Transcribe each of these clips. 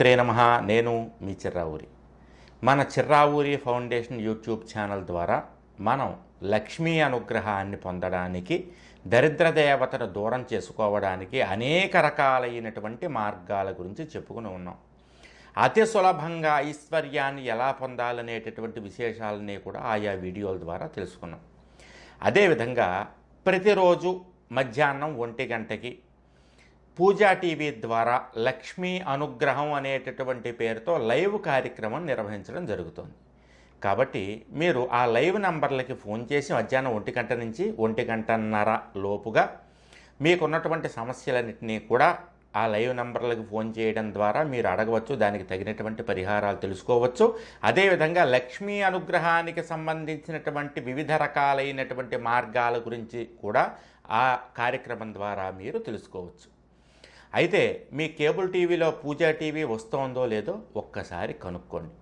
శ్రీమాత్రే నమః. నేను మీ చిర్రావూరి. మన చిర్రావూరి ఫౌండేషన్ యూట్యూబ్ ఛానల్ ద్వారా మనం లక్ష్మీ అనుగ్రహాన్ని పొందడానికి, దరిద్ర దేవతను దూరం చేసుకోవడానికి అనేక రకాలైనటువంటి మార్గాల గురించి చెప్పుకుని ఉన్నాం. అతి సులభంగా ఐశ్వర్యాన్ని ఎలా పొందాలనేటటువంటి విశేషాలని కూడా ఆయా వీడియోల ద్వారా తెలుసుకున్నాం. అదేవిధంగా ప్రతిరోజు మధ్యాహ్నం 1 గంటకి పూజా టీవీ ద్వారా లక్ష్మీ అనుగ్రహం అనేటటువంటి పేరుతో లైవ్ కార్యక్రమం నిర్వహించడం జరుగుతుంది. కాబట్టి మీరు ఆ లైవ్ నంబర్లకి ఫోన్ చేసి మధ్యాహ్నం 1 గంట నుంచి 1 గంటన్నర లోపుగా మీకున్నటువంటి సమస్యలన్నింటినీ కూడా ఆ లైవ్ నంబర్లకు ఫోన్ చేయడం ద్వారా మీరు అడగవచ్చు. దానికి తగినటువంటి పరిహారాలు తెలుసుకోవచ్చు. అదేవిధంగా లక్ష్మీ అనుగ్రహానికి సంబంధించినటువంటి వివిధ రకాలైనటువంటి మార్గాల గురించి కూడా ఆ కార్యక్రమం ద్వారా మీరు తెలుసుకోవచ్చు. అయితే మీ కేబుల్ టీవీలో పూజా టీవీ వస్తుందో లేదో ఒక్కసారి కనుక్కోండి,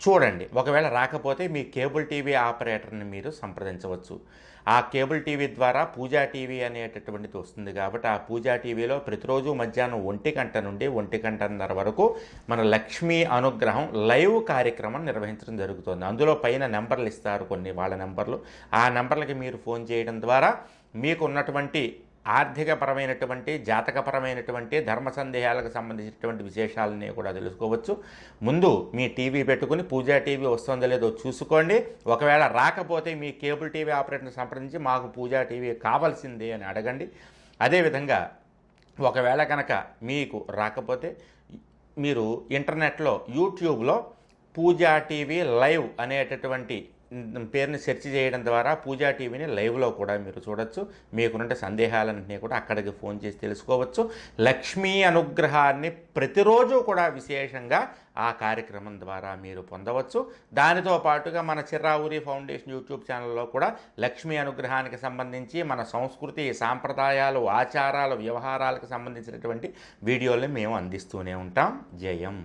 చూడండి. ఒకవేళ రాకపోతే మీ కేబుల్ టీవీ ఆపరేటర్ని మీరు సంప్రదించవచ్చు. ఆ కేబుల్ టీవీ ద్వారా పూజా టీవీ అనేటటువంటిది వస్తుంది కాబట్టి ఆ పూజా టీవీలో ప్రతిరోజు మధ్యాహ్నం 1 గంట నుండి 1 గంటన్నర వరకు మన లక్ష్మీ అనుగ్రహం లైవ్ కార్యక్రమం నిర్వహించడం జరుగుతుంది. అందులో పైన నెంబర్లు ఇస్తారు, కొన్ని వాళ్ళ నెంబర్లు. ఆ నెంబర్లకి మీరు ఫోన్ చేయడం ద్వారా మీకు ఉన్నటువంటి ఆర్థికపరమైనటువంటి, జాతకపరమైనటువంటి, ధర్మ సందేహాలకు సంబంధించినటువంటి విశేషాలని కూడా తెలుసుకోవచ్చు. ముందు మీ టీవీ పెట్టుకుని పూజా టీవీ వస్తుందో లేదో చూసుకోండి. ఒకవేళ రాకపోతే మీ కేబుల్ టీవీ ఆపరేటర్ని సంప్రదించి మాకు పూజా టీవీ కావాల్సిందే అని అడగండి. అదేవిధంగా ఒకవేళ కనుక మీకు రాకపోతే మీరు ఇంటర్నెట్లో యూట్యూబ్లో పూజా టీవీ లైవ్ అనేటటువంటి పేరుని సెర్చ్ చేయడం ద్వారా పూజా టీవీని లైవ్లో కూడా మీరు చూడొచ్చు. మీకున్న సందేహాలన్నింటినీ కూడా అక్కడికి ఫోన్ చేసి తెలుసుకోవచ్చు. లక్ష్మీ అనుగ్రహాన్ని ప్రతిరోజు కూడా విశేషంగా ఆ కార్యక్రమం ద్వారా మీరు పొందవచ్చు. దానితో పాటుగా మన చిర్రావూరి ఫౌండేషన్ యూట్యూబ్ ఛానల్లో కూడా లక్ష్మీ అనుగ్రహానికి సంబంధించి మన సంస్కృతి, సాంప్రదాయాలు, ఆచారాలు, వ్యవహారాలకు సంబంధించినటువంటి వీడియోల్ని మేము అందిస్తూనే ఉంటాం. జయం.